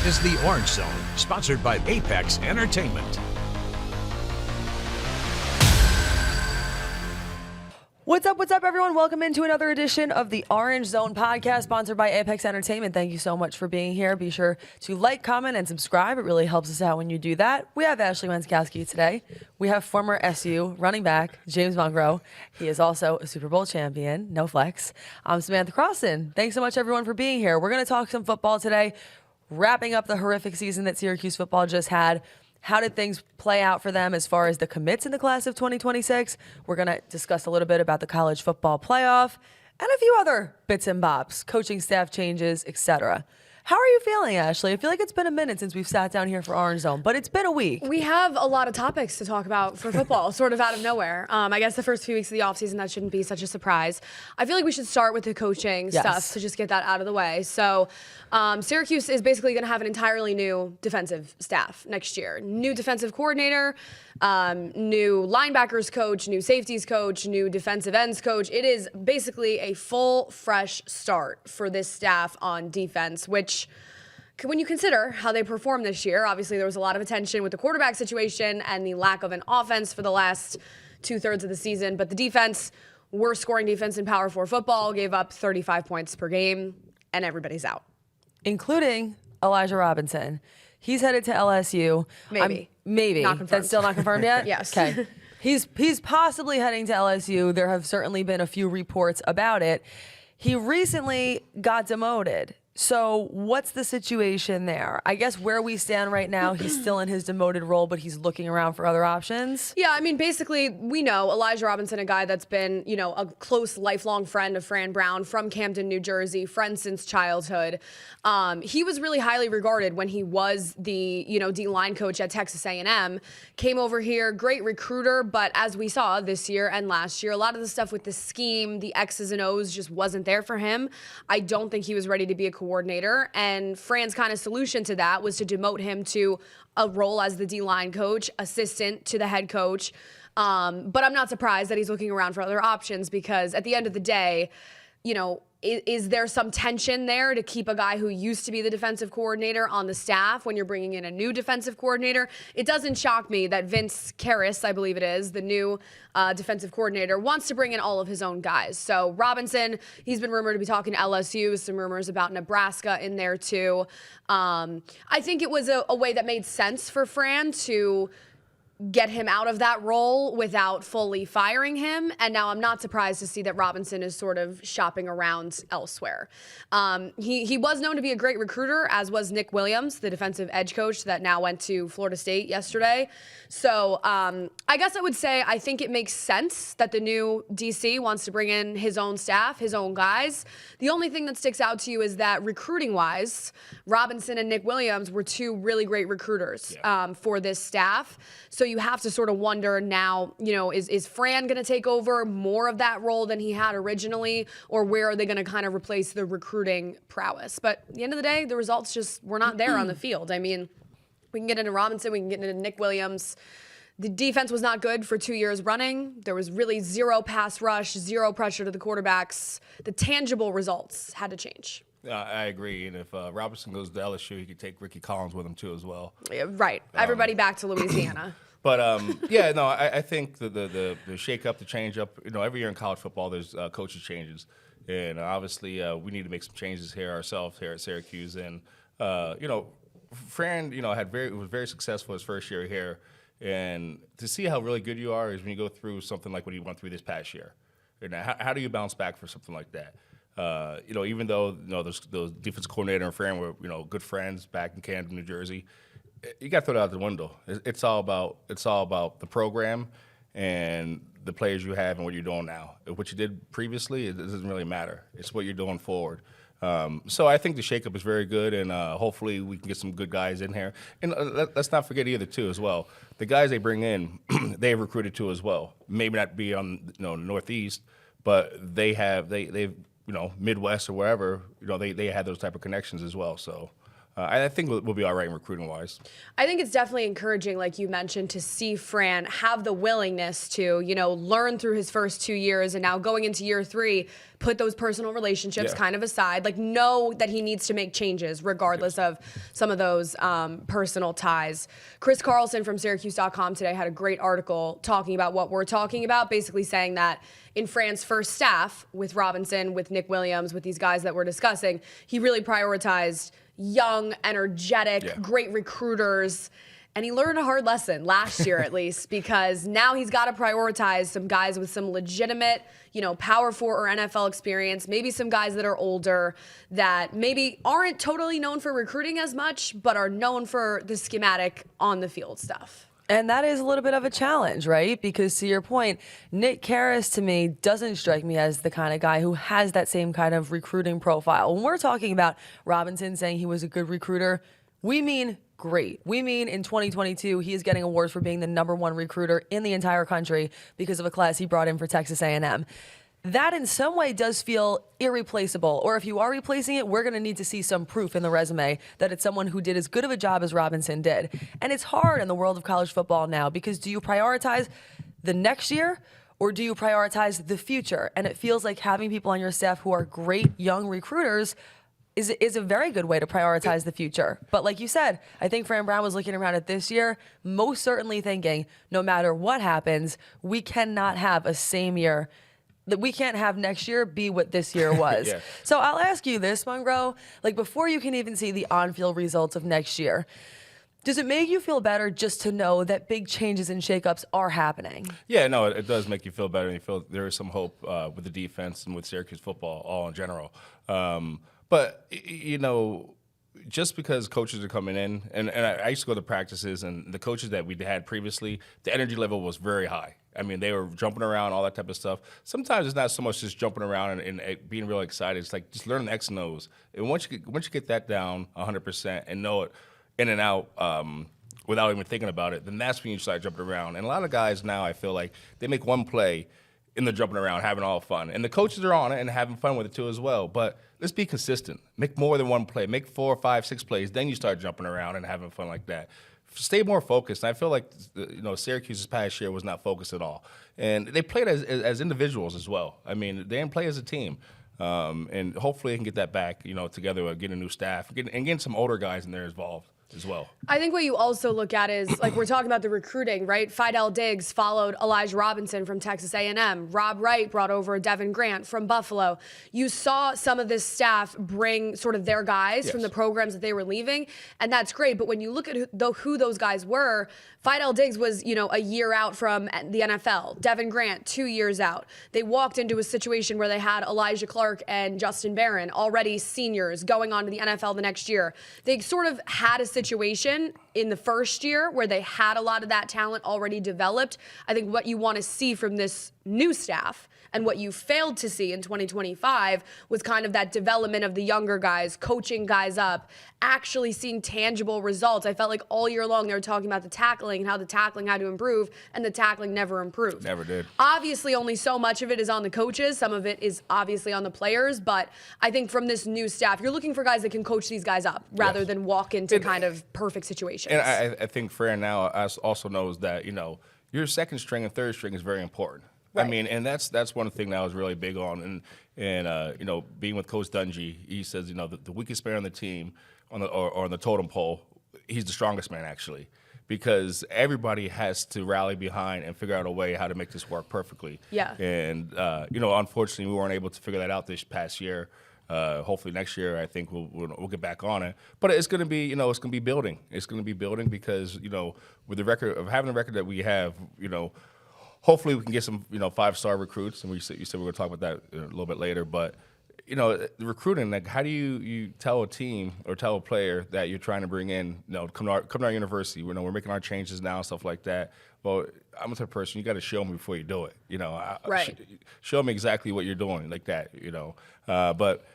is the Orange Zone, sponsored by Apex Entertainment. What's up, everyone? Welcome into another edition of the Orange Zone podcast, sponsored by Apex Entertainment. Thank you so much for being here. Be sure to like, comment, and subscribe. It really helps us out when you do that. We have Ashley Wenskoski today. We have former SU running back James Mungro. He is also a Super Bowl champion. No flex. I'm Samantha Croston. Thanks so much, everyone, for being here. We're going to talk some football today, wrapping up the horrific season that Syracuse football just had. How did things play out for them as far as the commits in the class of 2026? We're going to discuss a little bit about the college football playoff and a few other bits and bobs, coaching staff changes, etc. How are you feeling, Ashley? I feel like it's been a minute since we've sat down here for Orange Zone, but it's been a week. We have a lot of topics to talk about for football, sort of out of nowhere. I guess the first few weeks of the offseason, that shouldn't be such a surprise. I feel like we should start with the coaching stuff to just get that out of the way. So Syracuse is basically going to have an entirely new defensive staff next year. New defensive coordinator, new linebackers coach, new safeties coach, new defensive ends coach. It is basically a full, fresh start for this staff on defense, which when you consider how they performed this year, obviously there was a lot of attention with the quarterback situation and the lack of an offense for the last 2/3 of the season. But the defense, worst scoring defense in Power 4 football, gave up 35 points per game, and everybody's out. Including Elijah Robinson. He's headed to LSU. Maybe. Maybe. Not confirmed. That's still not confirmed yet? Yes. Okay. He's possibly heading to LSU. There have certainly been a few reports about it. He recently got demoted. So what's the situation there? I guess where we stand right now, he's still in his demoted role, but he's looking around for other options. Yeah, I mean, basically, we know Elijah Robinson, a guy that's been, a close, lifelong friend of Fran Brown from Camden, New Jersey, friend since childhood. He was really highly regarded when he was the, D-line coach at Texas A&M. Came over here, great recruiter, but as we saw this year and last year, a lot of the stuff with the scheme, the X's and O's just wasn't there for him. I don't think he was ready to be a coordinator, and Fran's kind of solution to that was to demote him to a role as the D-line coach, assistant to the head coach. But I'm not surprised that he's looking around for other options because at the end of the day, is there some tension there to keep a guy who used to be the defensive coordinator on the staff when you're bringing in a new defensive coordinator? It doesn't shock me that Vince Kehres, I believe it is, the new defensive coordinator, wants to bring in all of his own guys. So Robinson, he's been rumored to be talking to LSU, some rumors about Nebraska in there too. I think it was a way that made sense for Fran to get him out of that role without fully firing him. And now I'm not surprised to see that Robinson is sort of shopping around elsewhere. He was known to be a great recruiter, as was Nick Williams, the defensive edge coach that now went to Florida State yesterday. So I guess I would say I think it makes sense that the new DC wants to bring in his own staff, his own guys. The only thing that sticks out to you is that recruiting-wise, Robinson and Nick Williams were two really great recruiters for this staff. So you have to sort of wonder now, is Fran going to take over more of that role than he had originally, or where are they going to kind of replace the recruiting prowess? But at the end of the day, the results just were not there on the field. I mean, we can get into Robinson, we can get into Nick Williams. The defense was not good for 2 years running. There was really zero pass rush, zero pressure to the quarterbacks. The tangible results had to change. I agree, and if Robinson goes to LSU, he could take Ricky Collins with him too as well. Yeah, right. Everybody back to Louisiana. But I think the shake-up, the change-up, every year in college football there's coaching changes. And obviously we need to make some changes here ourselves here at Syracuse. And, Fran, was very successful his first year here. And to see how really good you are is when you go through something like what he went through this past year. And how do you bounce back for something like that? Even though those defensive coordinator and Fran were good friends back in Camden, New Jersey, you got to throw that out the window. It's all about the program and the players you have and what you're doing now. What you did previously, it doesn't really matter. It's what you're doing forward. So I think the shakeup is very good, and hopefully we can get some good guys in here. And let's not forget either too as well. The guys they bring in, they have recruited too as well. Maybe not be on Northeast, but they've Midwest or wherever. They had those type of connections as well. So I think we'll be all right in recruiting-wise. I think it's definitely encouraging, like you mentioned, to see Fran have the willingness to, learn through his first 2 years, and now going into year 3, put those personal relationships kind of aside, like know that he needs to make changes regardless of some of those personal ties. Chris Carlson from Syracuse.com today had a great article talking about what we're talking about, basically saying that in Fran's first staff with Robinson, with Nick Williams, with these guys that we're discussing, he really prioritized young, energetic, great recruiters. And he learned a hard lesson last year, at least, because now he's got to prioritize some guys with some legitimate, Power 4 or NFL experience, maybe some guys that are older that maybe aren't totally known for recruiting as much, but are known for the schematic on the field stuff. And that is a little bit of a challenge, right? Because to your point, Nick Kehres to me doesn't strike me as the kind of guy who has that same kind of recruiting profile. When we're talking about Robinson saying he was a good recruiter, we mean great. We mean in 2022, he is getting awards for being the #1 recruiter in the entire country because of a class he brought in for Texas A&M. That in some way does feel irreplaceable. Or if you are replacing it, we're going to need to see some proof in the resume that it's someone who did as good of a job as Robinson did. And it's hard in the world of college football now because do you prioritize the next year or do you prioritize the future? And it feels like having people on your staff who are great young recruiters is a very good way to prioritize the future. But like you said, I think Fran Brown was looking around at this year, most certainly thinking no matter what happens, we cannot have a same year that we can't have next year be what this year was. So I'll ask you this, Mungro, like before you can even see the on-field results of next year, does it make you feel better just to know that big changes and shakeups are happening? Yeah, no, it does make you feel better. And you feel there is some hope with the defense and with Syracuse football all in general. But just because coaches are coming in, and I used to go to practices, and the coaches that we had previously, the energy level was very high. I mean, they were jumping around, all that type of stuff. Sometimes it's not so much just jumping around and being really excited. It's like just learning the X and O's. And once you get that down 100% and know it in and out without even thinking about it, then that's when you start jumping around. And a lot of guys now, I feel like, they make one play and they're jumping around, having all fun. And the coaches are on it and having fun with it too as well. But let's be consistent. Make more than one play. Make 4, 5, 6 plays. Then you start jumping around and having fun like that. Stay more focused. And I feel like Syracuse this past year was not focused at all. And they played as individuals as well. I mean, they didn't play as a team. And hopefully they can get that back, together, get a new staff, and getting some older guys in there involved as well. I think what you also look at is, like, we're talking about the recruiting, right? Fidel Diggs followed Elijah Robinson from Texas A&M. Rob Wright brought over Devin Grant from Buffalo. You saw some of this staff bring sort of their guys from the programs that they were leaving, and that's great. But when you look at who those guys were, Fidel Diggs was, a year out from the NFL. Devin Grant, 2 years out. They walked into a situation where they had Elijah Clark and Justin Barron, already seniors, going on to the NFL the next year. They sort of had a situation in the first year where they had a lot of that talent already developed. I think what you want to see from this new staff and what you failed to see in 2025 was kind of that development of the younger guys, coaching guys up, actually seeing tangible results. I felt like all year long they were talking about the tackling and how the tackling had to improve, and the tackling never improved. Never did. Obviously, only so much of it is on the coaches. Some of it is obviously on the players. But I think from this new staff, you're looking for guys that can coach these guys up rather than walk into kind of perfect situations. And I think Fran now also knows that, your second string and third string is very important. Right. I mean, and that's one thing that I was really big on. And being with Coach Dungy, he says, the weakest man on the team on the totem pole, he's the strongest man, actually, because everybody has to rally behind and figure out a way how to make this work perfectly. Yeah. And, unfortunately, we weren't able to figure that out this past year. Hopefully next year, I think we'll get back on it. But it's going to be, it's going to be building. It's going to be building because, with the record of having the record that we have, hopefully we can get some, 5-star recruits. And you said we're going to talk about that a little bit later. But, the recruiting, like, how do you tell a team or tell a player that you're trying to bring in, come to our university? We're making our changes now and stuff like that. Well, I'm the type of person, you got to show me before you do it. Right. Show me exactly what you're doing like that, But,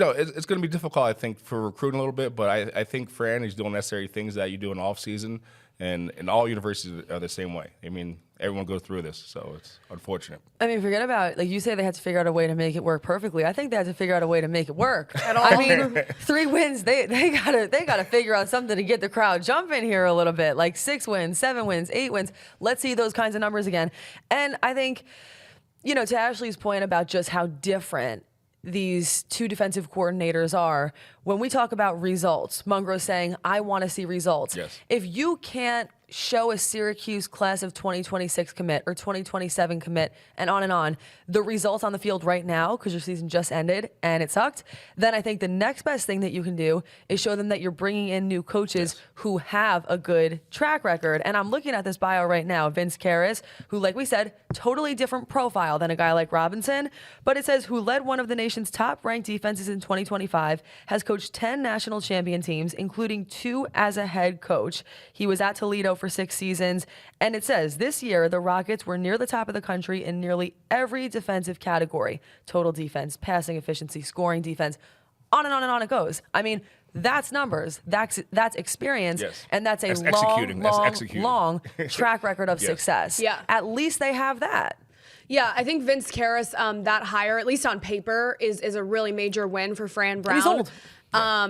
it's going to be difficult, I think, for recruiting a little bit. But I think Fran is doing necessary things that you do in off season, and all universities are the same way. I mean, everyone goes through this, so it's unfortunate. I mean, forget about, like you say, they had to figure out a way to make it work perfectly. I think they had to figure out a way to make it work at all. I mean, 3 wins, they gotta figure out something to get the crowd jumping here a little bit. Like 6 wins, 7 wins, 8 wins. Let's see those kinds of numbers again. And I think, to Ashley's point about just how different these 2 defensive coordinators are, when we talk about results, Mungro saying, I want to see results. Yes. If you can't show a Syracuse class of 2026 commit or 2027 commit and on, the results on the field right now, because your season just ended and it sucked, then I think the next best thing that you can do is show them that you're bringing in new coaches who have a good track record. And I'm looking at this bio right now, Vince Kehres, who, like we said, totally different profile than a guy like Robinson, but it says who led one of the nation's top-ranked defenses in 2025, has coached 10 national champion teams, including 2 as a head coach. He was at Toledo for 6 seasons. And it says this year, the Rockets were near the top of the country in nearly every defensive category: total defense, passing efficiency, scoring defense, on and on it goes. I mean, that's numbers, that's experience, and that's a long track record of success. Yeah. At least they have that. Yeah, I think Vince Kehres, that hire, at least on paper, is a really major win for Fran Brown. He's old.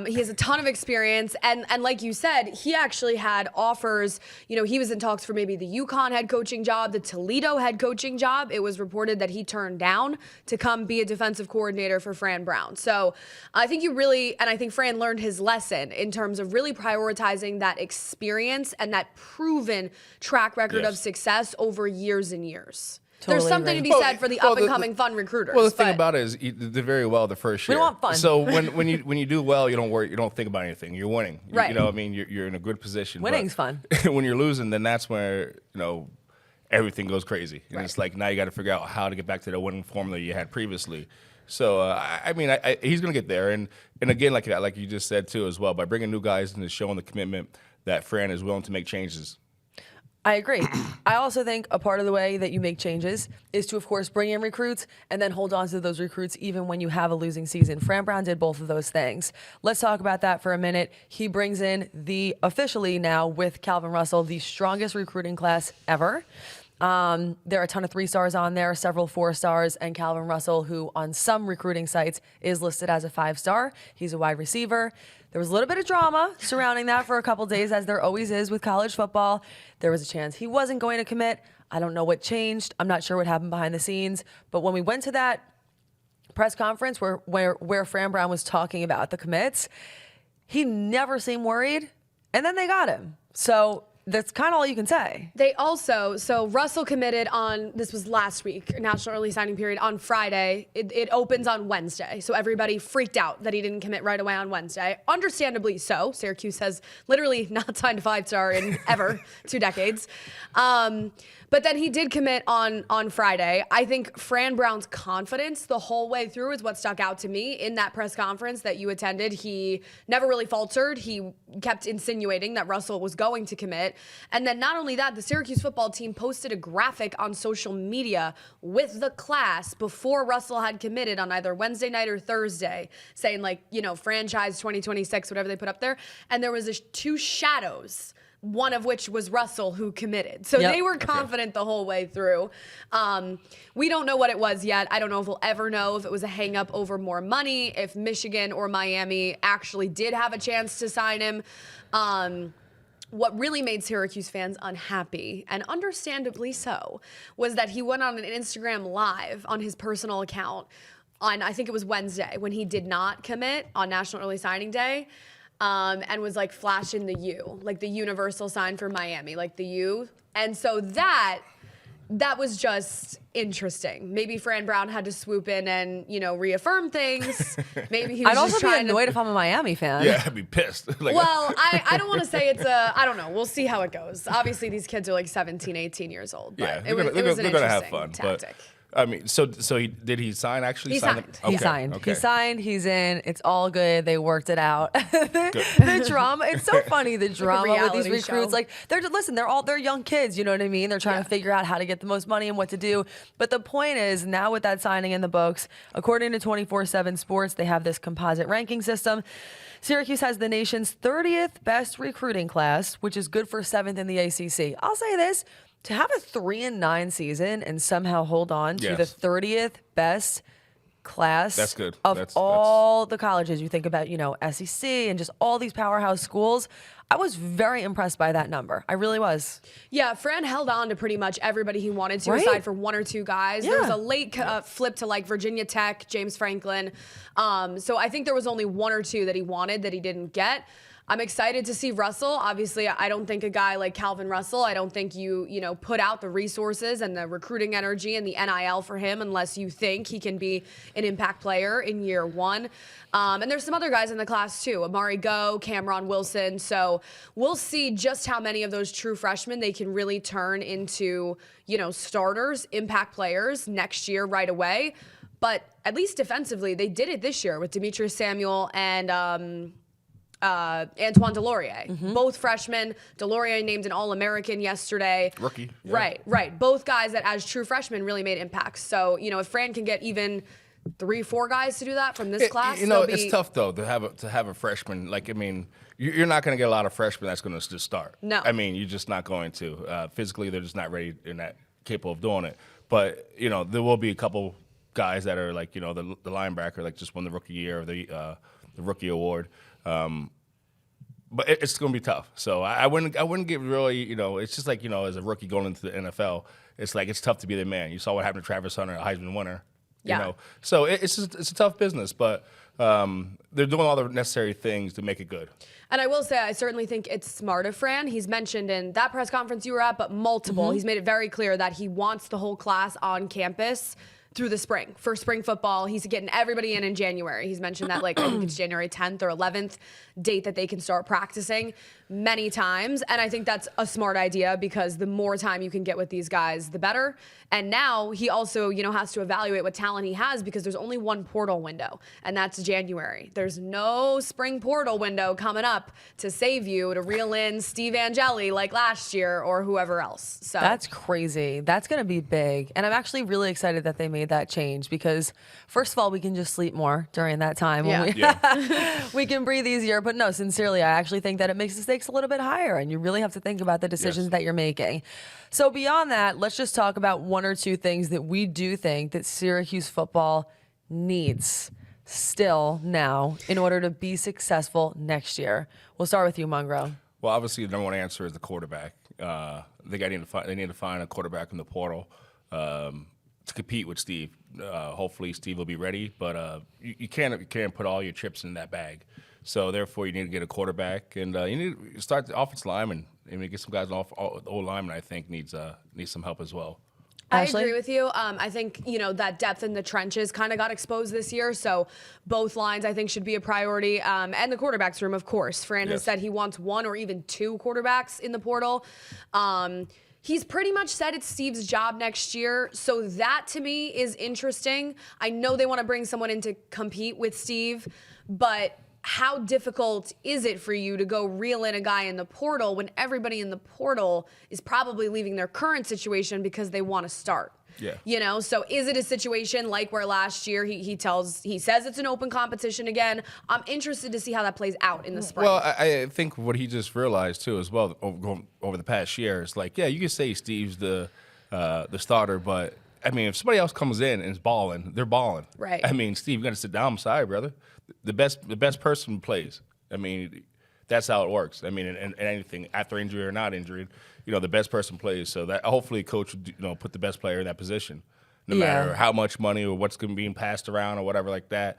He has a ton of experience, and like you said, he actually had offers. He was in talks for maybe the UConn head coaching job, the Toledo head coaching job. It was reported that he turned down to come be a defensive coordinator for Fran Brown. So I think I think Fran learned his lesson in terms of really prioritizing that experience and that proven track record of success over years and years. Totally There's something agree. to be said for the up-and-coming fun recruiters. Well, the thing about it is you did very well the first year. We want fun. So when you do well, you don't worry, you don't think about anything. You're winning. Right. I mean, you're in a good position. Winning's fun. When you're losing, then that's where everything goes crazy, and it's like now you got to figure out how to get back to the winning formula you had previously. So I mean, he's gonna get there, and again, like you just said too, as well, by bringing new guys and showing the commitment that Fran is willing to make changes. I agree. I also think a part of the way that you make changes is to, of course, bring in recruits and then hold on to those recruits even when you have a losing season. Fran Brown did both of those things. Let's talk about that for a minute. He brings in officially now with Calvin Russell, the strongest recruiting class ever. There are a ton of 3 stars on there, several 4 stars, and Calvin Russell, who on some recruiting sites is listed as a 5-star. He's a wide receiver. There was a little bit of drama surrounding that for a couple days, as there always is with college football. There was a chance he wasn't going to commit. I don't know what changed. I'm not sure what happened behind the scenes. But when we went to that press conference where Fran Brown was talking about the commits, he never seemed worried. And then they got him. So that's kind of all you can say. So Russell committed this was last week, National Early Signing Period, on Friday. It opens on Wednesday. So everybody freaked out that he didn't commit right away on Wednesday. Understandably so. Syracuse has literally not signed a 5-star in ever 2 decades. But then he did commit on Friday. I think Fran Brown's confidence the whole way through is what stuck out to me in that press conference that you attended. He never really faltered. He kept insinuating that Russell was going to commit. And then not only that, the Syracuse football team posted a graphic on social media with the class before Russell had committed on either Wednesday night or Thursday, saying franchise 2026, whatever they put up there. And there was 2 shadows, one of which was Russell, who committed. So they were confident the whole way through. We don't know what it was yet. I don't know if we'll ever know if it was a hang up over more money, if Michigan or Miami actually did have a chance to sign him. What really made Syracuse fans unhappy, and understandably so, was that he went on an Instagram Live on his personal account on, I think it was Wednesday, when he did not commit on National Early Signing Day. And was flashing the U, like the universal sign for Miami, like the U. And so that was just interesting. Maybe Fran Brown had to swoop in and, reaffirm things. Maybe he was I'd also trying be annoyed if I'm a Miami fan. Yeah, I'd be pissed. Well, I don't want to say I don't know. We'll see how it goes. Obviously, these kids are 17, 18 years old. But Yeah, it was an they're going to have interesting fun. tactic. I mean, so did he sign actually? He signed. Okay. He signed. Okay. He signed. He's in. It's all good. They worked it out. the drama. It's so funny. The drama with these reality recruits. show. Like they're young kids. You know what I mean? They're trying to figure out how to get the most money and what to do. But the point is, now with that signing in the books, according to 24/7 Sports, they have this composite ranking system. Syracuse has the nation's 30th best recruiting class, which is good for 7th in the ACC. I'll say this. To have a 3-9 season and somehow hold on to the 30th best class That's good. of That's all the colleges, you think about, SEC and just all these powerhouse schools. I was very impressed by that number. I really was. Yeah, Fran held on to pretty much everybody he wanted to, Right? aside for one or two guys. Yeah. There was a late flip to like Virginia Tech, James Franklin. So I think there was only one or two that he wanted that he didn't get. I'm excited to see Russell. Obviously, I don't think a guy like Calvin Russell, I don't think you put out the resources and the recruiting energy and the NIL for him unless you think he can be an impact player in year one. And there's some other guys in the class too, Amari Go, Cameron Wilson. So we'll see just how many of those true freshmen they can really turn into, starters, impact players next year right away. But at least defensively, they did it this year with Demetrius Samuel and Antoine Delorier, both freshmen. Delorier named an All-American yesterday. Rookie. Yeah. Right. Both guys that as true freshmen really made impacts. So, if Fran can get even 3-4 guys to do that from this class, it's tough though to have a freshman. Like, I mean, you're not going to get a lot of freshmen that's going to just start. No. I mean, you're just not going to. Physically, they're just not ready and not capable of doing it. But there will be a couple guys that are like, the linebacker, like just won the rookie year or the rookie award. But it's going to be tough. So I wouldn't get really, it's just like, as a rookie going into the NFL, it's like it's tough to be the man. You saw what happened to Travis Hunter, a Heisman winner. Yeah. So it's a tough business, but they're doing all the necessary things to make it good. And I will say, I certainly think it's smart of Fran. He's mentioned in that press conference you were at, but multiple. He's made it very clear that he wants the whole class on campus through the spring for spring football. He's getting everybody in January. He's mentioned that I think it's January 10th or 11th date that they can start practicing many times. And I think that's a smart idea because the more time you can get with these guys, the better. And now he also, has to evaluate what talent he has because there's only one portal window, and that's January. There's no spring portal window coming up to save you to reel in Steve Angeli like last year or whoever else. So That's crazy. That's going to be big. And I'm actually really excited that they made that change because, first of all, we can just sleep more during that time. We can breathe easier. But no, sincerely, I actually think that it makes the stakes a little bit higher, and you really have to think about the decisions that you're making. So beyond that, let's just talk about one or two things that we do think that Syracuse football needs still now in order to be successful next year. We'll start with you, Mungro. Well, obviously, the number one answer is the quarterback. They need to find a quarterback in the portal to compete with Steve. Hopefully, Steve will be ready, but you can't put all your chips in that bag. So therefore, you need to get a quarterback, and you need to start the offensive lineman. I mean, get some guys off. The old lineman, I think, needs some help as well. Ashley? I agree with you. I think, that depth in the trenches kind of got exposed this year. So both lines, I think, should be a priority. And the quarterbacks room, of course. Fran has said he wants one or even two quarterbacks in the portal. He's pretty much said it's Steve's job next year. So that, to me, is interesting. I know they want to bring someone in to compete with Steve, but how difficult is it for you to go reel in a guy in the portal when everybody in the portal is probably leaving their current situation because they want to start? Yeah. So is it a situation like where last year he says it's an open competition again? I'm interested to see how that plays out in the spring. Well, I think what he just realized too as well over the past year is like, yeah, you can say Steve's the starter, but I mean, if somebody else comes in and is balling, they're balling. Right. I mean, Steve, you got to sit down. I'm sorry, brother. The best person plays. I mean, that's how it works. I mean, and anything after injury or not injured, the best person plays. So that hopefully coach would put the best player in that position, no matter how much money or what's being passed around or whatever like that.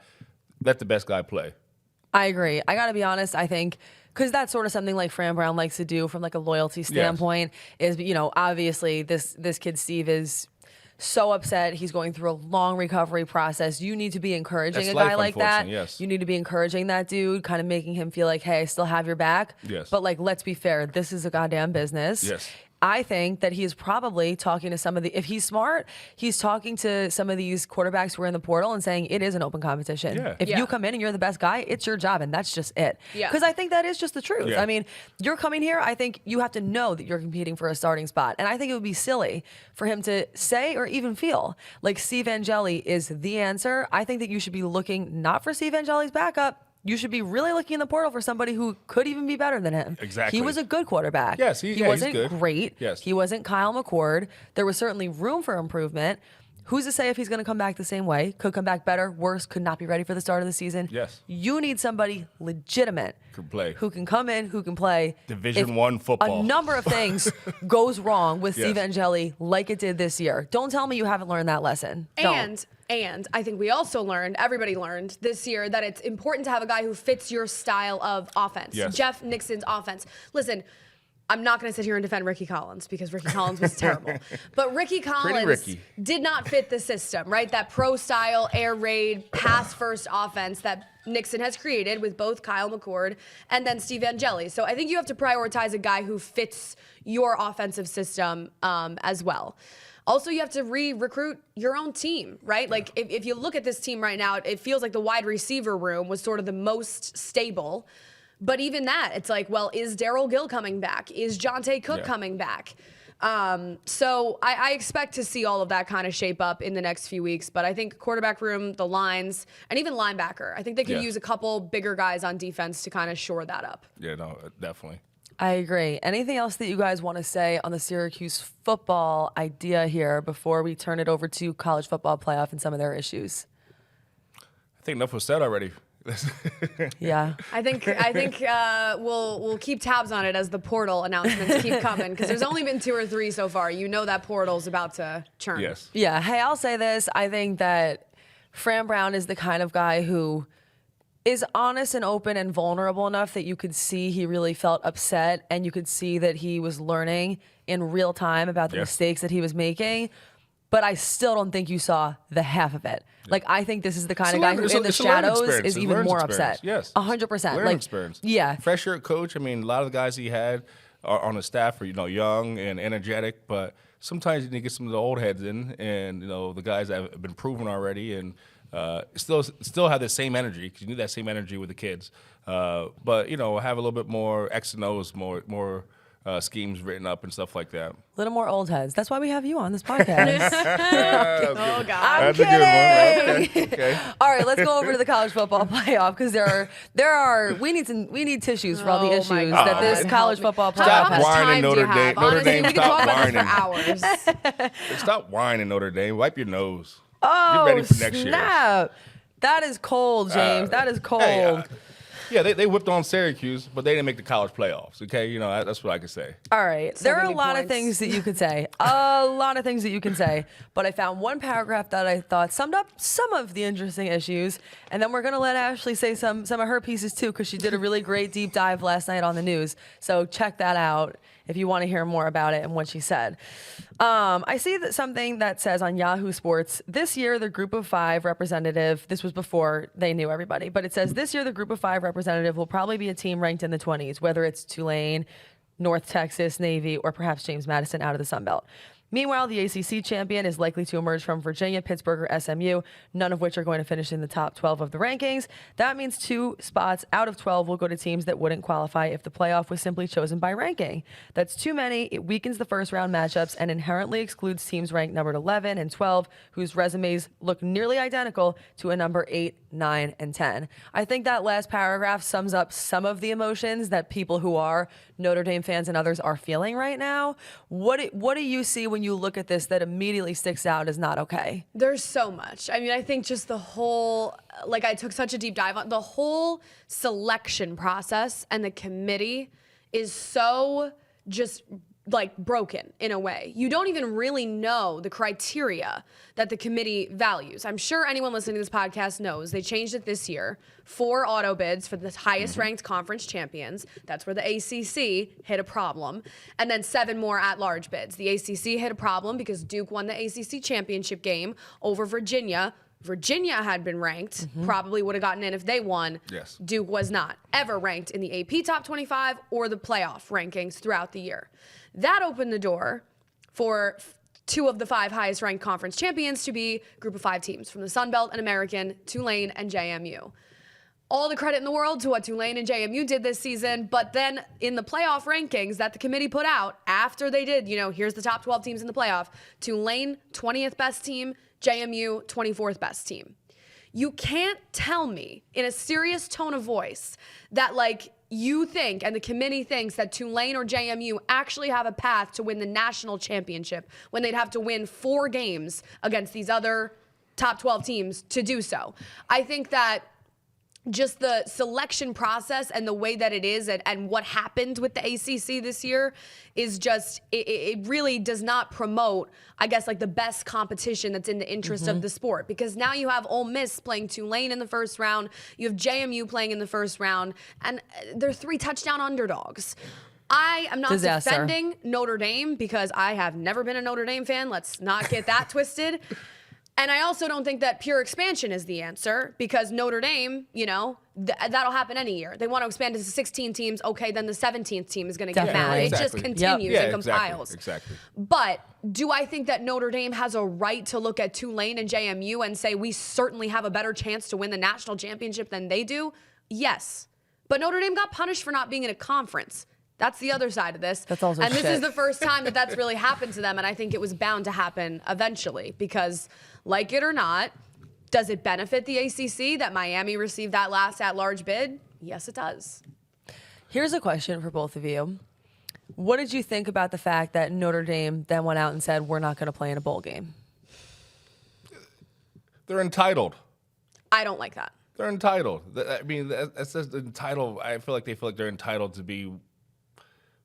Let the best guy play. I agree. I got to be honest. I think because that's sort of something like Fran Brown likes to do from like a loyalty standpoint is, obviously this kid Steve is so upset. He's going through a long recovery process. You need to be encouraging That's a guy life, like that. yes. You need to be encouraging that dude, kind of making him feel like, hey, I still have your back. Yes. But like, let's be fair. This is a goddamn business. Yes. I think that he is probably talking to some of the, if he's smart, he's talking to some of these quarterbacks who are in the portal and saying it is an open competition. Yeah. If you come in and you're the best guy, it's your job, and that's just it. Yeah. Because I think that is just the truth. Yeah. I mean, you're coming here, I think you have to know that you're competing for a starting spot. And I think it would be silly for him to say or even feel like Steve Angeli is the answer. I think that you should be looking not for Steve Angeli's backup. You should be really looking in the portal for somebody who could even be better than him. Exactly. He was a good quarterback. Yes, he he's wasn't good. great. Yes. He wasn't Kyle McCord. There was certainly room for improvement. Who's to say if he's going to come back the same way? Could come back better, worse, could not be ready for the start of the season. Yes. You need somebody legitimate Could play. who can come in, who can play. Division If I football. A number of things goes wrong with Yes. Steve Angeli like it did this year. Don't tell me you haven't learned that lesson. Don't. And I think we also learned, everybody learned this year, that it's important to have a guy who fits your style of offense. Yes. Jeff Nixon's offense. Listen, I'm not going to sit here and defend Ricky Collins because Ricky Collins was terrible. But Ricky Collins Ricky. did not fit the system, right? That pro-style, air raid, pass-first offense that Nixon has created with both Kyle McCord and then Steve Angeli. So I think you have to prioritize a guy who fits your offensive system as well. Also, you have to re-recruit your own team, right? Like, if you look at this team right now, it feels like the wide receiver room was sort of the most stable. But even that, it's like, well, is Darryl Gill coming back? Is Jonte Cook coming back? So I expect to see all of that kind of shape up in the next few weeks. But I think quarterback room, the lines, and even linebacker, I think they could use a couple bigger guys on defense to kind of shore that up. Yeah, no, definitely. I agree. Anything else that you guys want to say on the Syracuse football idea here before we turn it over to college football playoff and some of their issues? I think enough was said already. Yeah. I think we'll keep tabs on it as the portal announcements keep coming, because there's only been 2 or 3 so far. You know that portal's about to churn. Yes. Yeah. Hey, I'll say this. I think that Fran Brown is the kind of guy who is honest and open and vulnerable enough that you could see he really felt upset, and you could see that he was learning in real time about the mistakes that he was making. But I still don't think you saw the half of it. Like, I think this is the kind of guy who in the shadows is even more upset. Yes. 100%. Learning experience. Yeah. Fresh year coach. I mean, a lot of the guys he had on the staff are, young and energetic, but sometimes you need to get some of the old heads in, and, the guys that have been proven already and still have the same energy, because you need that same energy with the kids. But, have a little bit more X and O's, more schemes written up and stuff like that. A little more old heads. That's why we have you on this podcast. Oh, God. I'm That's a good kidding. one. Okay. All right, let's go over to the college football playoff, because we need tissues for all the Oh, issues my that God. this Help college me. football How playoff much has. whining, time do you Notre have? Dame. Notre Honestly, Dame, we can stop talk about this for hours. Stop whining, Notre Dame. Wipe your nose. Oh, Get ready for next year. snap. That is cold, James. That is cold. Hey, yeah, they whipped on Syracuse, but they didn't make the college playoffs. Okay, that's what I can say. All right. There are a many lot of points. things that you could say. A lot of things that you can say. But I found one paragraph that I thought summed up some of the interesting issues. And then we're going to let Ashley say some of her pieces too, because she did a really great deep dive last night on the news. So check that out if you want to hear more about it and what she said. I see that something that says on Yahoo Sports, this year the group of 5 representative, this was before they knew everybody, but it says this year the group of 5 representative will probably be a team ranked in the 20s, whether it's Tulane, North Texas, Navy, or perhaps James Madison out of the Sun Belt. Meanwhile, the ACC champion is likely to emerge from Virginia, Pittsburgh, or SMU, none of which are going to finish in the top 12 of the rankings. That means 2 spots out of 12 will go to teams that wouldn't qualify if the playoff was simply chosen by ranking. That's too many. It weakens the first-round matchups and inherently excludes teams ranked numbered 11 and 12, whose resumes look nearly identical to a number 8, 9, and 10. I think that last paragraph sums up some of the emotions that people who are Notre Dame fans and others are feeling right now. What do you see when you look at this that immediately sticks out as not okay? There's so much. I mean, I think just the whole, I took such a deep dive on the whole selection process, and the committee is so just broken in a way. You don't even really know the criteria that the committee values. I'm sure anyone listening to this podcast knows they changed it this year. 4 auto bids for the highest ranked conference champions. That's where the ACC hit a problem. And then 7 more at-large bids. The ACC hit a problem because Duke won the ACC championship game over Virginia, Virginia had been ranked, probably would have gotten in if they won. Yes. Duke was not ever ranked in the AP top 25 or the playoff rankings throughout the year. That opened the door for 2 of the 5 highest ranked conference champions to be group of 5 teams from the Sun Belt and American, Tulane and JMU. All the credit in the world to what Tulane and JMU did this season, but then in the playoff rankings that the committee put out after they did, here's the top 12 teams in the playoff, Tulane, 20th best team, JMU, 24th best team. You can't tell me in a serious tone of voice that you think and the committee thinks that Tulane or JMU actually have a path to win the national championship when they'd have to win 4 games against these other top 12 teams to do so. I think that just the selection process and the way that it is and what happened with the ACC this year is just, it really does not promote, I guess, the best competition that's in the interest of the sport. Because now you have Ole Miss playing Tulane in the first round, you have JMU playing in the first round, and they're 3 touchdown underdogs. I am not defending Notre Dame because I have never been a Notre Dame fan. Let's not get that twisted. And I also don't think that pure expansion is the answer because Notre Dame, that'll happen any year. They want to expand to 16 teams. Okay, then the 17th team is going to get mad. Exactly. It just continues and compiles. Exactly. But do I think that Notre Dame has a right to look at Tulane and JMU and say we certainly have a better chance to win the national championship than they do? Yes. But Notre Dame got punished for not being in a conference. That's the other side of this. That's also and this shit. is the first time that that's really happened to them, and I think it was bound to happen eventually because, like it or not, does it benefit the ACC that Miami received that last at-large bid? Yes, it does. Here's a question for both of you. What did you think about the fact that Notre Dame then went out and said, we're not going to play in a bowl game? They're entitled. I don't like that. They're entitled. I mean, that's just entitled. I feel like they feel like they're entitled to be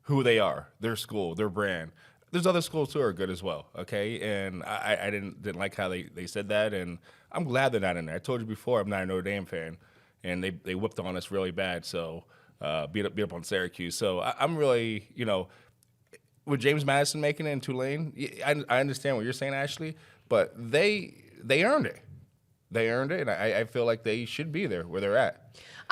who they are, their school, their brand. There's other schools who are good as well, okay? And I didn't like how they said that, and I'm glad they're not in there. I told you before I'm not a Notre Dame fan, and they whipped on us really bad, so beat up on Syracuse. So I'm really, with James Madison making it in Tulane, I understand what you're saying, Ashley, but they earned it. They earned it, and I feel like they should be there where they're at.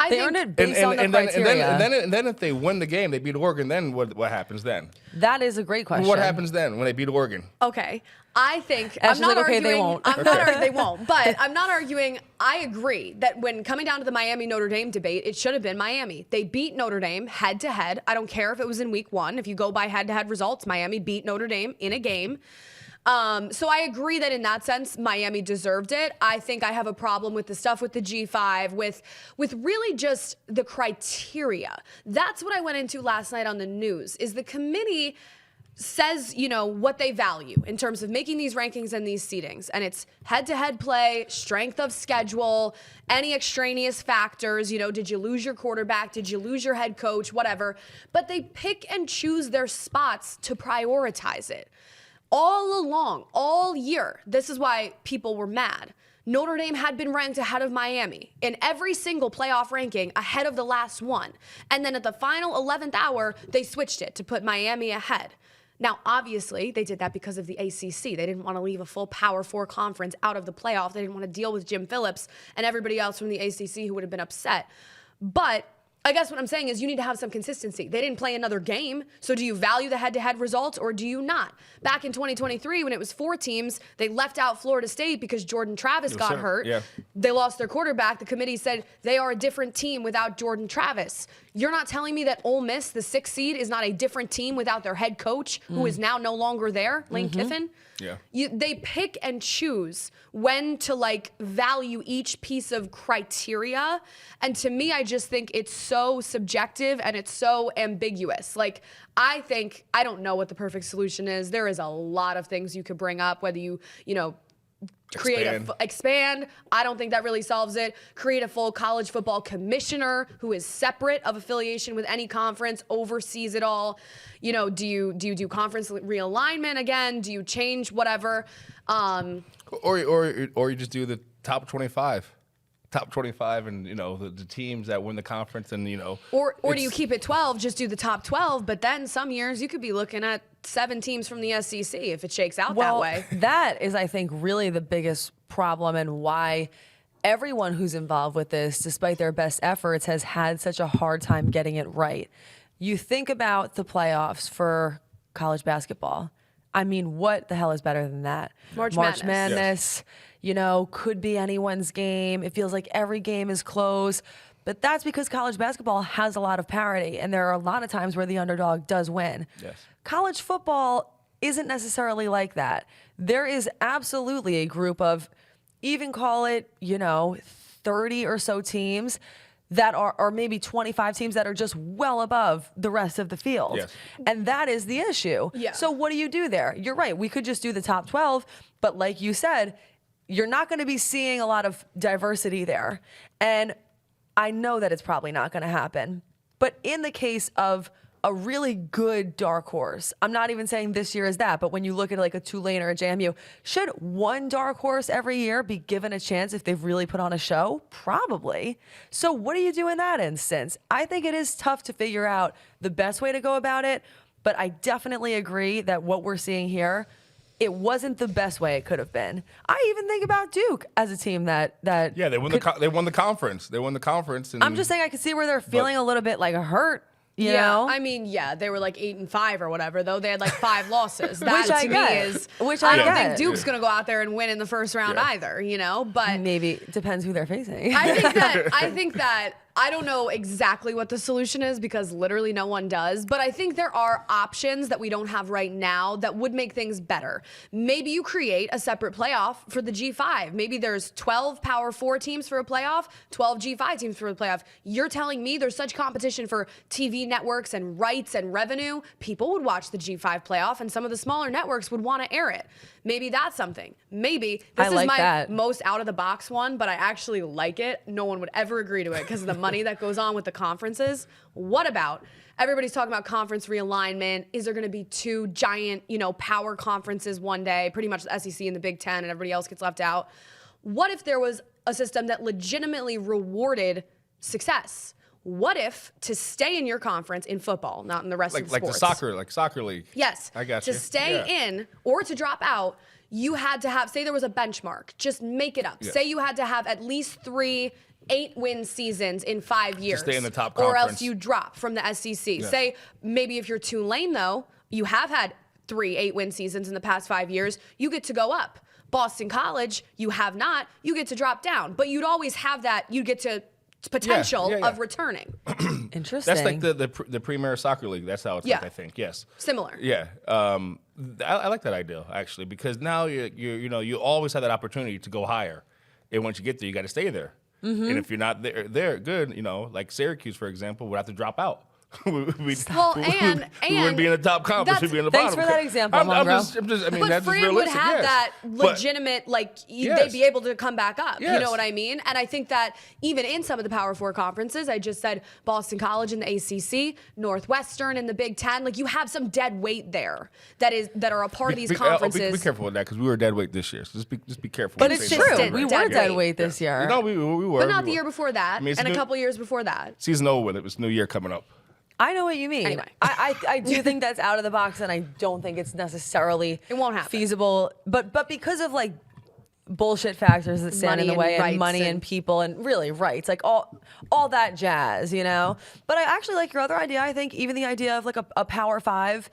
They earned it based on the criteria. And then if they win the game, they beat Oregon, then what happens then? That is a great question. What happens then when they beat Oregon? Okay. I think Ashley's I'm not like, okay, arguing. they won't. I'm not they won't. But I'm not arguing. I agree that when coming down to the Miami Notre Dame debate, it should have been Miami. They beat Notre Dame head to head. I don't care if it was in week 1. If you go by head to head results, Miami beat Notre Dame in a game. So I agree that in that sense, Miami deserved it. I think I have a problem with the stuff with the G5, with really just the criteria. That's what I went into last night on the news, is the committee says, what they value in terms of making these rankings and these seedings. And it's head-to-head play, strength of schedule, any extraneous factors. Did you lose your quarterback? Did you lose your head coach? Whatever. But they pick and choose their spots to prioritize it. All along, all year, this is why people were mad. Notre Dame had been ranked ahead of Miami in every single playoff ranking ahead of the last one. And then at the final 11th hour, they switched it to put Miami ahead. Now, obviously, they did that because of the ACC. They didn't want to leave a full Power 4 conference out of the playoff. They didn't want to deal with Jim Phillips and everybody else from the ACC who would have been upset. But I guess what I'm saying is you need to have some consistency. They didn't play another game, so do you value the head-to-head results or do you not? Back in 2023, when it was 4 teams, they left out Florida State because Jordan Travis got hurt. Yeah. They lost their quarterback. The committee said they are a different team without Jordan Travis. You're not telling me that Ole Miss, the 6th seed, is not a different team without their head coach, who is now no longer there, Lane Kiffin? Yeah. They pick and choose when to value each piece of criteria. And to me, I just think it's so subjective and it's so ambiguous. I think, I don't know what the perfect solution is. There is a lot of things you could bring up, whether you expand. I don't think that really solves it. Create a full college football commissioner who is separate of affiliation with any conference, oversees it all. Do you do conference realignment again? Do you change whatever? Or you just do the top 25. Top 25 and, the teams that win the conference and, Or do you keep it 12, just do the top 12, but then some years you could be looking at 7 teams from the SEC if it shakes out that way. That is, I think, really the biggest problem and why everyone who's involved with this, despite their best efforts, has had such a hard time getting it right. You think about the playoffs for college basketball. I mean, what the hell is better than that? March Madness, you know, could be anyone's game. It feels like every game is close. But that's because college basketball has a lot of parity, and there are a lot of times where the underdog does win. Yes. College football isn't necessarily like that. There is absolutely a group of, even call it, 30 or so teams that are, or maybe 25 teams that are just well above the rest of the field. Yes. And that is the issue. Yeah. So what do you do there? You're right. We could just do the top 12, but like you said, you're not going to be seeing a lot of diversity there. And I know that it's probably not going to happen. But in the case of a really good dark horse, I'm not even saying this year is that, but when you look at like a Tulane or a JMU, should one dark horse every year be given a chance if they've really put on a show? Probably. So what do you do in that instance? I think it is tough to figure out the best way to go about it, but I definitely agree that what we're seeing here, it wasn't the best way it could have been. I even think about Duke as a team that Yeah, they won the conference. They won the conference. And I'm just saying I could see where they're feeling a little bit like hurt. You know? I mean, they were like 8-5 or whatever, though. They had like 5 losses. That Which I to me get. is, Which I I don't get. think Duke's going to go out there and win in the first round either, but Maybe it depends who they're facing. I think that I don't know exactly what the solution is because literally no one does, but I think there are options that we don't have right now that would make things better. Maybe you create a separate playoff for the G5. Maybe there's 12 Power 4 teams for a playoff, 12 G5 teams for a playoff. You're telling me there's such competition for TV networks and rights and revenue, people would watch the G5 playoff and some of the smaller networks would want to air it. Maybe that's something. Maybe this is my most out of the box one, but I actually like it. No one would ever agree to it because of the money that goes on with the conferences. What about everybody's talking about conference realignment? Is there going to be 2 giant, power conferences one day, pretty much the SEC and the Big Ten, and everybody else gets left out? What if there was a system that legitimately rewarded success? What if to stay in your conference in football, not in the rest of the sports? Like soccer league. Yes. I got you. To stay in or to drop out, you had to have, say there was a benchmark, just make it up. Yeah. Say you had to have at least 3 8-win seasons in 5 years. To stay in the top or conference. else you drop from the SEC. Yeah. Say maybe if you're Tulane though, you have had 3 8-win seasons in the past 5 years, you get to go up. Boston College, you have not, you get to drop down. But you'd always have that, you get to potential of returning. Interesting. That's like the Premier Soccer League. That's how it's like, I think. Yes. Similar. Yeah. I like that idea actually because now you always have that opportunity to go higher, and once you get there, you got to stay there. Mm-hmm. And if you're not there, good. Like Syracuse, for example, would have to drop out. we wouldn't be in the top conference. We'd be in the bottom. Thanks for that example, I'm Mungro. just, but that's Fran just would realistic. have Yes. that legitimate, they'd be able to come back up. Yes. You know what I mean? And I think that even in some of the Power 4 conferences, I just said Boston College in the ACC, Northwestern in the Big Ten, you have some dead weight there that are a part of these conferences. Be careful with that because we were dead weight this year. So just be careful. But it's true. We were dead weight this year. No, we were. But not the year before that, and a couple years before that. Season over with. It was New Year coming up. I know what you mean. Anyway. I do think that's out of the box, and I don't think it's necessarily It won't happen. feasible. But because of bullshit factors that stand in the way, and money and people, and really rights, all that jazz, But I actually like your other idea. I think even the idea of a Power 5,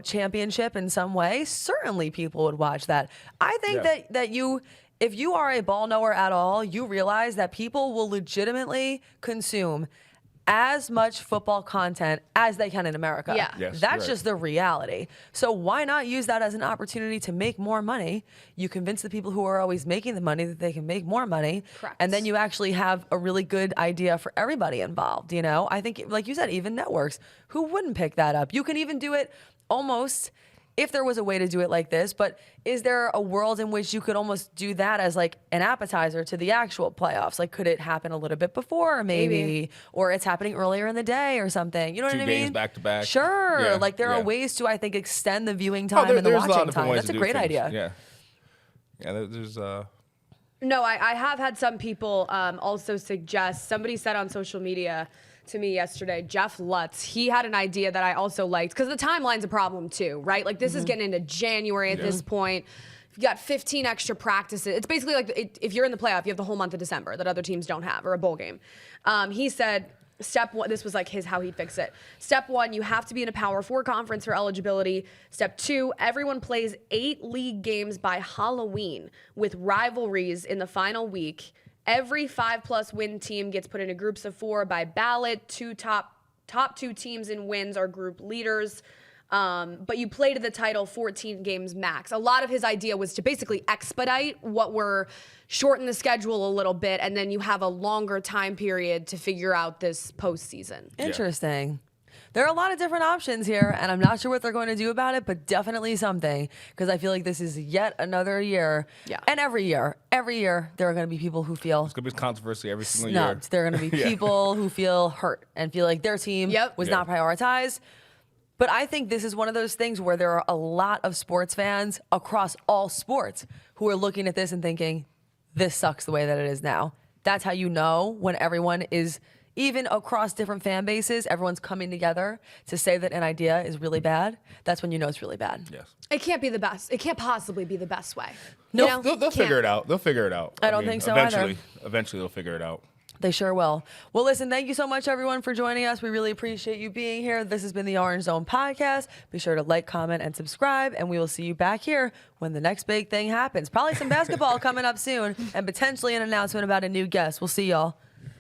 championship in some way. Certainly, people would watch that. I think that if you are a ball knower at all, you realize that people will legitimately consume as much football content as they can in America. Yeah. Yes, That's right. just the reality. So why not use that as an opportunity to make more money? You convince the people who are always making the money that they can make more money. Correct. And then you actually have a really good idea for everybody involved, I think, like you said, even networks, who wouldn't pick that up? You can even do it almost, if there was a way to do it like this, but is there a world in which you could almost do that as an appetizer to the actual playoffs? Could it happen a little bit before maybe? Or it's happening earlier in the day or something? You know what I mean? 2 games back to back. Sure. Yeah, There are ways to, I think, extend the viewing time and the watching time. That's a great idea. Yeah. Yeah, there's No, I have had some people also suggest, somebody said on social media to me yesterday, Jeff Lutz, he had an idea that I also liked because the timeline's a problem too, right? This is getting into January at this point. you got 15 extra practices. It's basically like if you're in the playoff, you have the whole month of December that other teams don't have, or a bowl game. He said, step one, this was like how he'd fix it. Step one, you have to be in a Power 4 conference for eligibility. Step two, everyone plays 8 league games by Halloween with rivalries in the final week. Every 5+ win team gets put into groups of 4 by ballot. Top 2 teams in wins are group leaders. But you play to the title 14 games max. A lot of his idea was to basically expedite shorten the schedule a little bit, and then you have a longer time period to figure out this postseason. Interesting. There are a lot of different options here, and I'm not sure what they're going to do about it, but definitely something, because I feel like this is yet another year. Yeah. And every year, there are going to be people who feel It's going to be controversy every single snubbed. year. There are going to be people who feel hurt and feel like their team was not prioritized. But I think this is one of those things where there are a lot of sports fans across all sports who are looking at this and thinking, this sucks the way that it is now. That's how you know when everyone is, even across different fan bases, everyone's coming together to say that an idea is really bad. That's when you know it's really bad. Yes. It can't be the best. It can't possibly be the best way. No, You know? They'll figure it out. They'll figure it out. I don't think so either. Eventually they'll figure it out. They sure will. Well, listen, thank you so much, everyone, for joining us. We really appreciate you being here. This has been the Orange Zone Podcast. Be sure to like, comment, and subscribe, and we will see you back here when the next big thing happens. Probably some basketball coming up soon, and potentially an announcement about a new guest. We'll see y'all.